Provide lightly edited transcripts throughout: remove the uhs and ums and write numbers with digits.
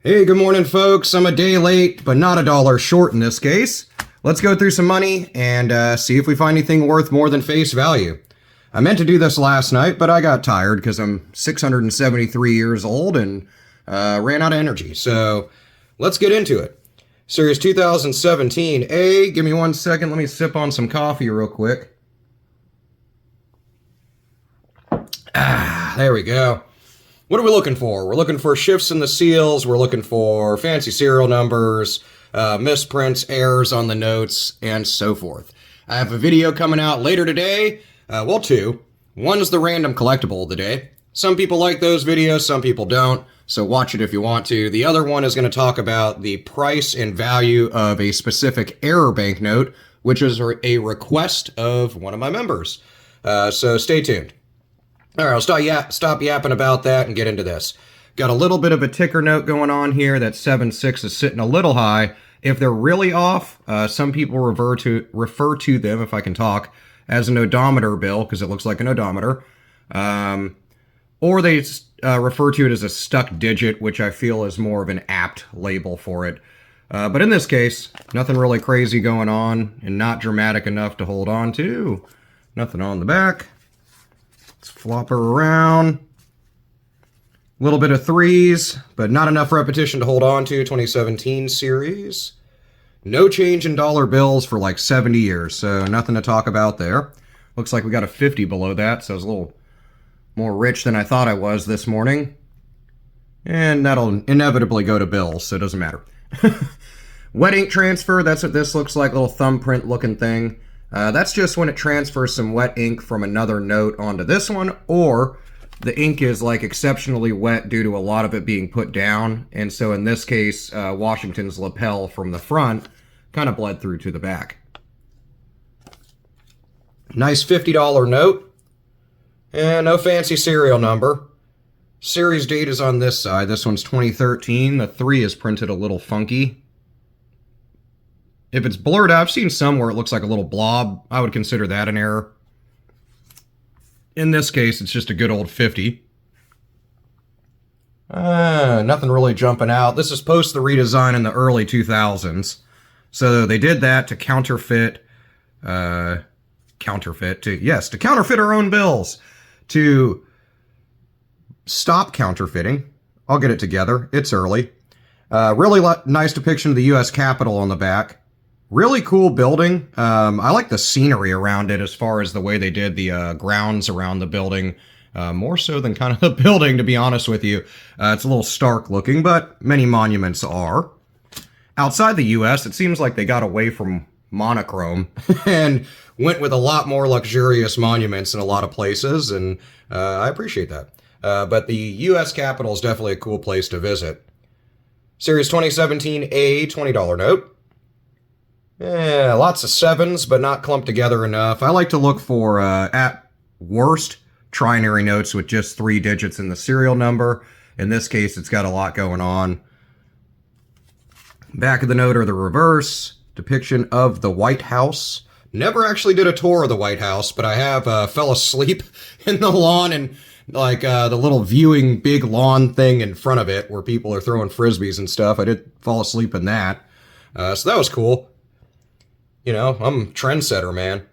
Hey, good morning, folks. I'm a day late, but not a dollar short in this case. Let's go through some money and see if we find anything worth more than face value. I meant to do this last night, but I got tired because I'm 673 years old and ran out of energy. So let's get into it. Series 2017A. Give me 1 second. Let me sip on some coffee real quick. There we go. What are we looking for? We're looking for shifts in the seals. We're looking for fancy serial numbers, misprints, errors on the notes, and so forth. I have a video coming out later today. Well, two. One is the random collectible of the day. Some people like those videos, some people don't, so watch it if you want to. The other one is going to talk about the price and value of a specific error banknote, which is a request of one of my members. So stay tuned. All right, I'll stop yapping about that and get into this. Got a little bit of a ticker note going on here. That 7.6 is sitting a little high. If they're really off, some people refer to them, if I can talk, as an odometer bill, because it looks like an odometer. Or they refer to it as a stuck digit, which I feel is more of an apt label for it. But in this case, nothing really crazy going on and not dramatic enough to hold on to. Nothing on the back. Let's flop her around. A little bit of threes, but not enough repetition to hold on to. 2017 series. No change in dollar bills for like 70 years, so nothing to talk about there. Looks like we got a 50 below that, so I was a little more rich than I thought I was this morning. And that'll inevitably go to bills, so it doesn't matter. Wet ink transfer, that's what this looks like, little thumbprint looking thing. That's just when it transfers some wet ink from another note onto this one, or the ink is like exceptionally wet due to a lot of it being put down. And so in this case, Washington's lapel from the front kind of bled through to the back. Nice $50 note. And no fancy serial number. Series date is on this side. This one's 2013. The 3 is printed a little funky. If it's blurred out, I've seen some where it looks like a little blob. I would consider that an error. In this case, it's just a good old 50. Nothing really jumping out. This is post the redesign in the early 2000s. So they did that to counterfeit our own bills. To stop counterfeiting. I'll get it together. It's early. Really nice depiction of the U.S. Capitol on the back. Really cool building. I like the scenery around it as far as the way they did the grounds around the building. More so than kind of the building, to be honest with you. It's a little stark looking, but many monuments are. Outside the U.S., it seems like they got away from monochrome and went with a lot more luxurious monuments in a lot of places, and I appreciate that. But the U.S. Capitol is definitely a cool place to visit. Series 2017A $20 note. Yeah, lots of 7s, but not clumped together enough. I like to look for, at worst, trinary notes with just 3 digits in the serial number. In this case, it's got a lot going on. Back of the note are the reverse. Depiction of the White House. Never actually did a tour of the White House, but I have fell asleep in the lawn and like the little viewing big lawn thing in front of it where people are throwing frisbees and stuff. I did fall asleep in that. So that was cool. You know, I'm a trendsetter, man.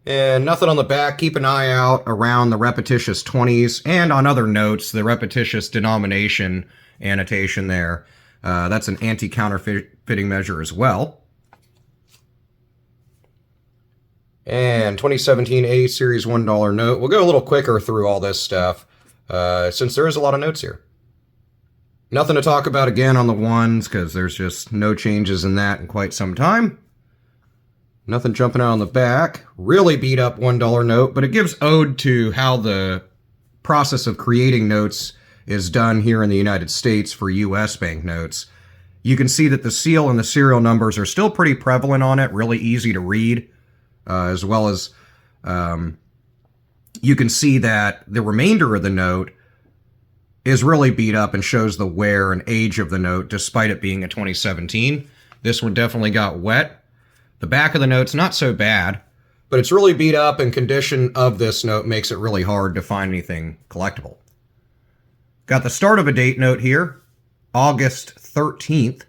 And nothing on the back. Keep an eye out around the repetitious 20s. And on other notes, the repetitious denomination annotation there. That's an anti-counterfeiting measure as well. And 2017A Series $1 note. We'll go a little quicker through all this stuff, since there is a lot of notes here. Nothing to talk about again on the ones, because there's just no changes in that in quite some time. Nothing jumping out on the back. Really beat up $1 note, but it gives ode to how the process of creating notes is done here in the United States for U.S. banknotes. You can see that the seal and the serial numbers are still pretty prevalent on it, really easy to read, as well as you can see that the remainder of the note is really beat up and shows the wear and age of the note, despite it being a 2017. This one definitely got wet. The back of the note's not so bad, but it's really beat up, and condition of this note makes it really hard to find anything collectible. Got the start of a date note here. August 13th,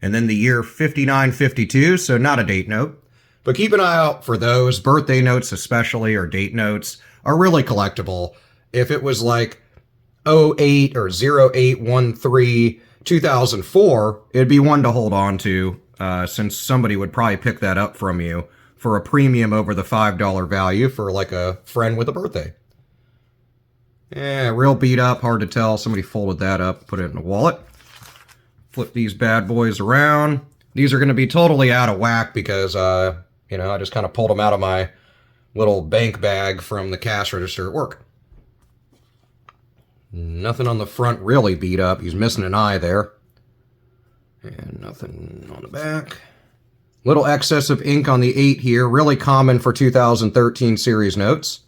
and then the year 5952, so not a date note. But keep an eye out for those. Birthday notes especially, or date notes, are really collectible. If it was like 08 or 0813 2004, it'd be one to hold on to, since somebody would probably pick that up from you for a premium over the $5 value for like a friend with a birthday. Yeah, real beat up, hard to tell. Somebody folded that up, put it in a wallet. Flip these bad boys around. These are going to be totally out of whack because, I just kind of pulled them out of my little bank bag from the cash register at work. Nothing on the front really beat up. He's missing an eye there. And nothing on the back. Little excess of ink on the 8 here. Really common for 2013 series notes.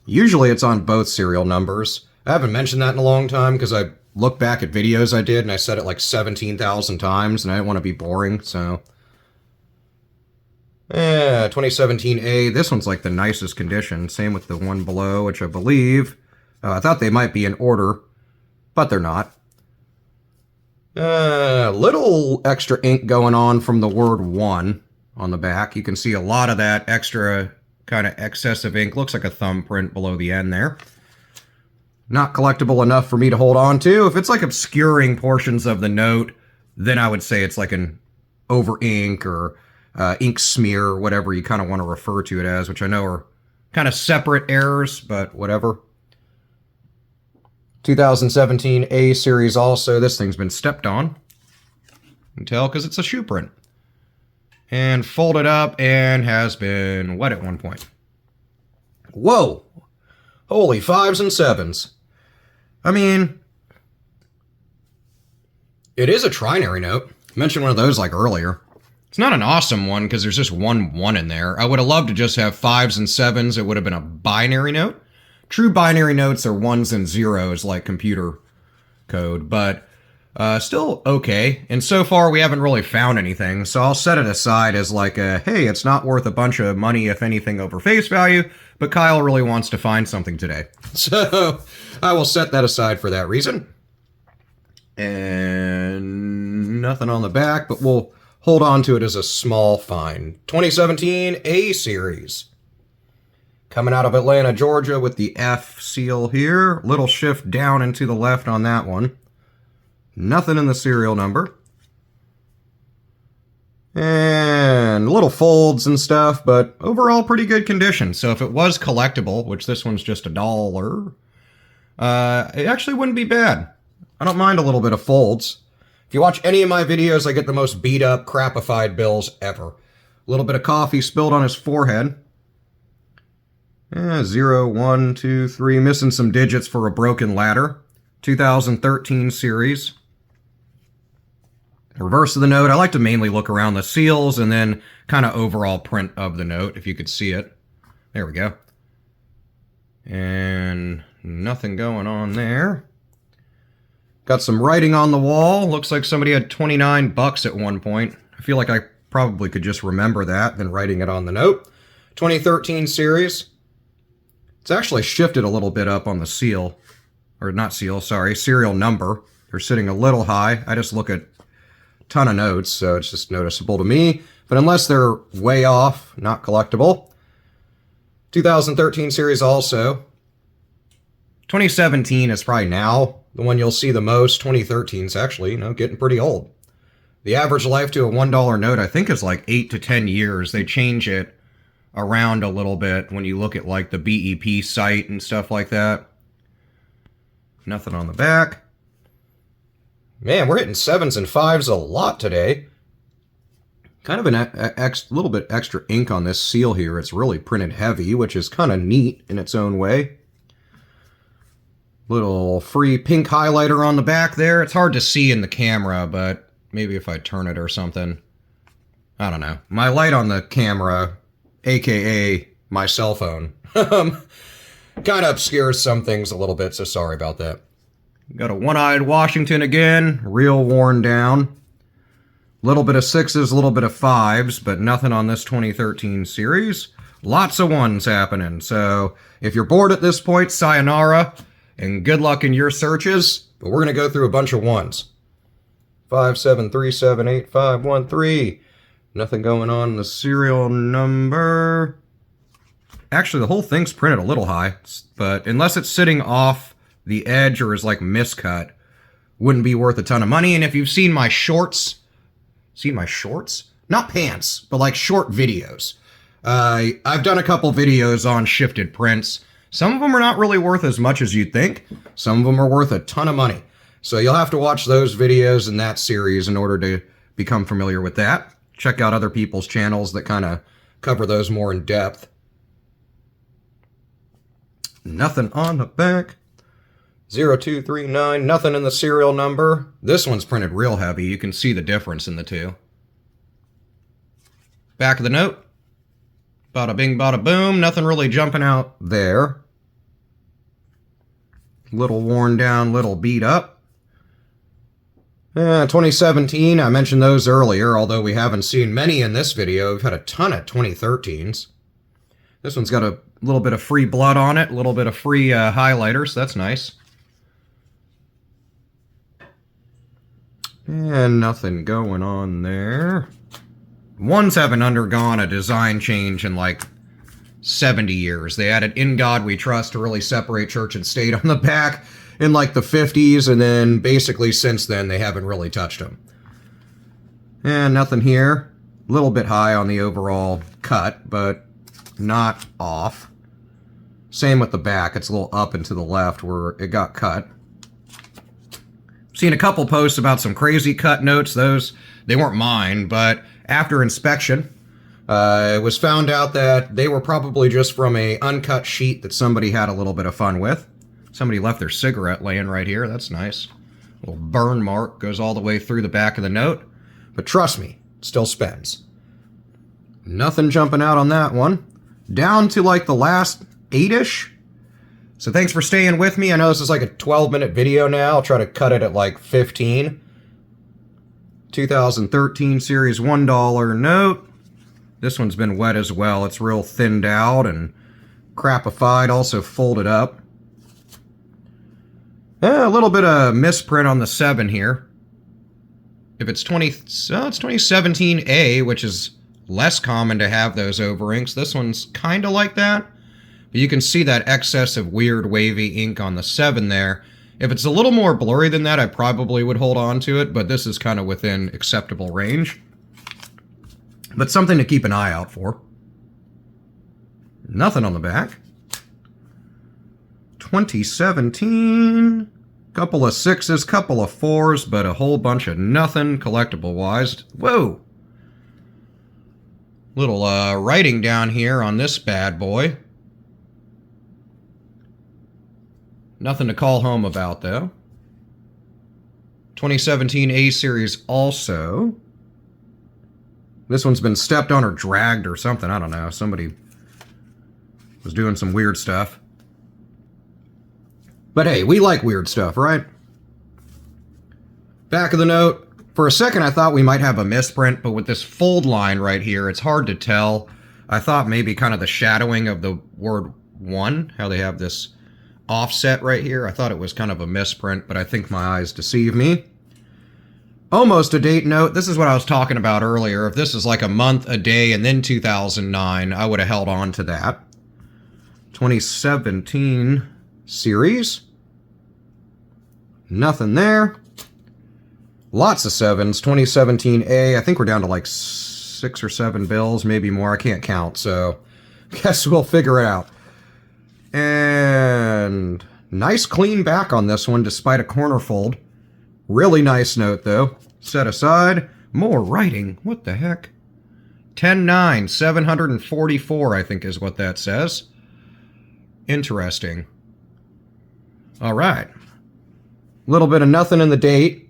Usually it's on both serial numbers. I haven't mentioned that in a long time because I look back at videos I did and I said it like 17,000 times and I didn't want to be boring, so. 2017A. This one's like the nicest condition. Same with the one below, which I believe. I thought they might be in order, but they're not. Little extra ink going on from the word one on the back. You can see a lot of that extra kind of excessive ink. Looks like a thumbprint below the end there. Not collectible enough for me to hold on to. If it's like obscuring portions of the note, then I would say it's like an over ink or ink smear or whatever you kind of want to refer to it as, which I know are kind of separate errors, but whatever. 2017 A series also. This thing's been stepped on. You can tell because it's a shoe print. And folded up and has been wet at one point. Whoa! Holy 5s and 7s. I mean, it is a trinary note. I mentioned one of those like earlier. It's not an awesome one because there's just one 1 in there. I would have loved to just have 5s and 7s. It would have been a binary note. True binary notes are 1s and 0s like computer code, but still okay. And so far we haven't really found anything, so I'll set it aside as like a, hey, it's not worth a bunch of money if anything over face value, but Kyle really wants to find something today. So I will set that aside for that reason. And nothing on the back, but we'll hold on to it as a small find. 2017 A series. Coming out of Atlanta, Georgia with the F seal here. Little shift down and to the left on that one. Nothing in the serial number. And little folds and stuff, but overall pretty good condition. So if it was collectible, which this one's just $1, it actually wouldn't be bad. I don't mind a little bit of folds. If you watch any of my videos, I get the most beat up, crapified bills ever. A little bit of coffee spilled on his forehead. 0, 1, 2, 3. Missing some digits for a broken ladder. 2013 series. Reverse of the note. I like to mainly look around the seals and then kind of overall print of the note, if you could see it. There we go. And nothing going on there. Got some writing on the wall. Looks like somebody had 29 bucks at one point. I feel like I probably could just remember that than writing it on the note. 2013 series. It's actually shifted a little bit up on the seal. Or not seal, sorry, serial number. They're sitting a little high. I just look at a ton of notes, so it's just noticeable to me. But unless they're way off, not collectible. 2013 series also. 2017 is probably now the one you'll see the most. 2013 is actually, getting pretty old. The average life to a $1 note, I think, is like 8 to 10 years. They change it around a little bit when you look at like the BEP site and stuff like that. Nothing on the back. Man, we're hitting 7s and 5s a lot today. Kind of a little bit extra ink on this seal here. It's really printed heavy, which is kind of neat in its own way. Little free pink highlighter on the back there. It's hard to see in the camera, but maybe if I turn it or something. I don't know. My light on the camera, aka my cell phone, kind of obscures some things a little bit, so sorry about that. Got a one-eyed Washington again, real worn down. Little bit of 6s, a little bit of 5s, but nothing on this 2013 series. Lots of 1s happening, so if you're bored at this point, sayonara, and good luck in your searches. but we're going to go through a bunch of ones. 573785513. Nothing going on in the serial number. Actually, the whole thing's printed a little high, but unless it's sitting off the edge or is like miscut, wouldn't be worth a ton of money. And if you've seen my shorts, not pants, but like short videos, I've done a couple videos on shifted prints. Some of them are not really worth as much as you'd think. Some of them are worth a ton of money. So you'll have to watch those videos in that series in order to become familiar with that. Check out other people's channels that kind of cover those more in depth. Nothing on the back. 0239, nothing in the serial number. This one's printed real heavy. You can see the difference in the two. Back of the note. Bada bing, bada boom. Nothing really jumping out there. Little worn down, little beat up. 2017, I mentioned those earlier, although we haven't seen many in this video. We've had a ton of 2013s. This one's got a little bit of free blood on it, a little bit of free highlighter, so that's nice. And nothing going on there. Ones haven't undergone a design change in like 70 years. They added "In God We Trust" to really separate church and state on the back in like the 50s, and then basically since then they haven't really touched them. And nothing here. A little bit high on the overall cut, but not off. Same with the back. It's a little up and to the left where it got cut. Seen a couple posts about some crazy cut notes. Those, they weren't mine, but after inspection, it was found out that they were probably just from a uncut sheet that somebody had a little bit of fun with. Somebody left their cigarette laying right here. That's nice. A little burn mark goes all the way through the back of the note. But trust me, it still spends. Nothing jumping out on that one. Down to like the last 8-ish. So thanks for staying with me. I know this is like a 12-minute video now. I'll try to cut it at like 15. 2013 series $1 note. This one's been wet as well. It's real thinned out and crapified, also folded up. A little bit of misprint on the 7 here. If it's 2017A, which is less common to have those over-inks. This one's kind of like that. But you can see that excess of weird wavy ink on the 7 there. If it's a little more blurry than that, I probably would hold on to it, but this is kind of within acceptable range. But something to keep an eye out for. Nothing on the back. 2017... couple of 6s, couple of 4s, but a whole bunch of nothing collectible-wise. Whoa! Little writing down here on this bad boy. Nothing to call home about, though. 2017 A series also. This one's been stepped on or dragged or something. I don't know. Somebody was doing some weird stuff. But hey, we like weird stuff, right? Back of the note. For a second, I thought we might have a misprint, but with this fold line right here, it's hard to tell. I thought maybe kind of the shadowing of the word one, how they have this offset right here. I thought it was kind of a misprint, but I think my eyes deceive me. Almost a date note. This is what I was talking about earlier. If this is like a month, a day, and then 2009, I would have held on to that. 2017 series. Nothing there. Lots of 7s. 2017A. I think we're down to like 6 or 7 bills, maybe more. I can't count, so guess we'll figure it out. And nice clean back on this one, despite a corner fold. Really nice note, though. Set aside. More writing. What the heck? 10-9. 744, I think is what that says. Interesting. All right. A little bit of nothing in the date.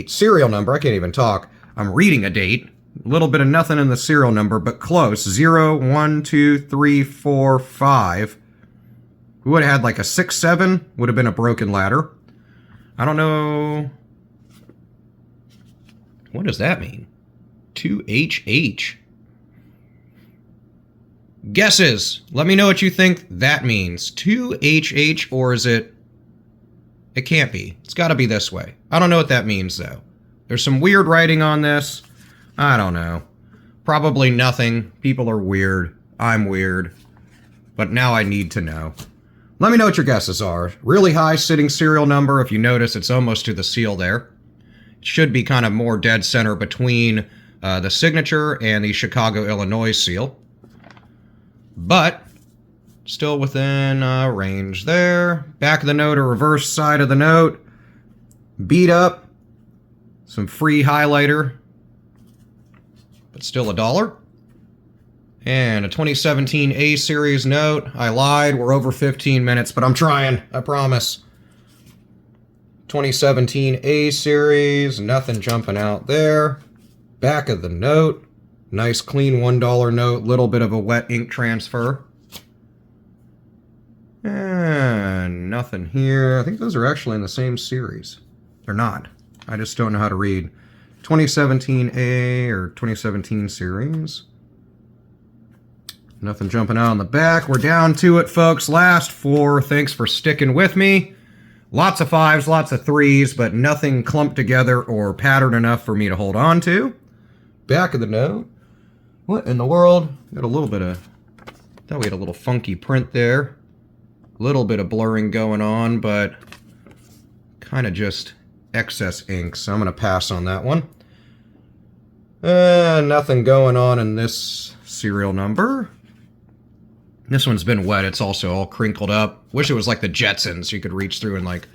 Serial number. I can't even talk. I'm reading a date. A little bit of nothing in the serial number, but close. 0, 1, 2, 3, 4, 5. We would have had like a 6, 7. Would have been a broken ladder. I don't know. What does that mean? 2HH. Guesses. Let me know what you think that means. 2HH, or is it It can't be. It's got to be this way. I don't know what that means, though. There's some weird writing on this. I don't know. Probably nothing. People are weird. I'm weird. But now I need to know. Let me know what your guesses are. Really high sitting serial number. If you notice, it's almost to the seal there. It should be kind of more dead center between the signature and the Chicago, Illinois seal. But still within range there. Back of the note or reverse side of the note. Beat up. Some free highlighter. But still $1. And a 2017 A series note. I lied. We're over 15 minutes, but I'm trying. I promise. 2017 A series. Nothing jumping out there. Back of the note. Nice clean $1 note. Little bit of a wet ink transfer. And nothing here. I think those are actually in the same series. They're not. I just don't know how to read. 2017 A or 2017 series. Nothing jumping out on the back. We're down to it, folks. Last 4. Thanks for sticking with me. Lots of 5s, lots of 3s, but nothing clumped together or patterned enough for me to hold on to. Back of the note. What in the world? Got a little bit of... thought we had a little funky print there. A little bit of blurring going on, but kind of just excess ink, so I'm going to pass on that one. Nothing going on in this serial number. This one's been wet. It's also all crinkled up. Wish it was like the Jetsons. You could reach through and, like,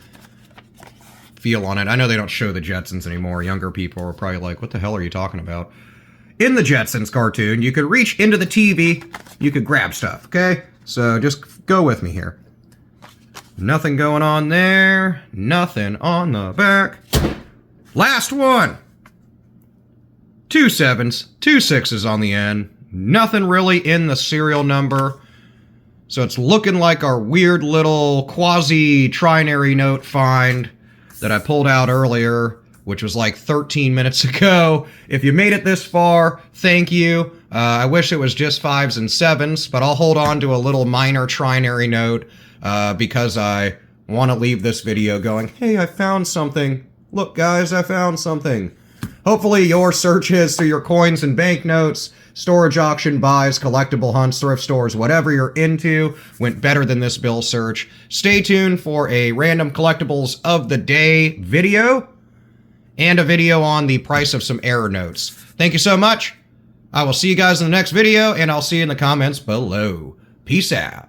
feel on it. I know they don't show the Jetsons anymore. Younger people are probably like, what the hell are you talking about? In the Jetsons cartoon, you could reach into the TV. You could grab stuff, okay? So just go with me here. Nothing going on there. Nothing on the back. Last one. 2 7s, 2 6s on the end. Nothing really in the serial number. So it's looking like our weird little quasi-trinary note find that I pulled out earlier, which was like 13 minutes ago. If you made it this far, thank you. I wish it was just 5s and 7s, but I'll hold on to a little minor trinary note because I want to leave this video going, hey, I found something. Look, guys, I found something. Hopefully your searches through your coins and banknotes, storage auction buys, collectible hunts, thrift stores, whatever you're into, went better than this bill search. Stay tuned for a random collectibles of the day video and a video on the price of some error notes. Thank you so much. I will see you guys in the next video, and I'll see you in the comments below. Peace out.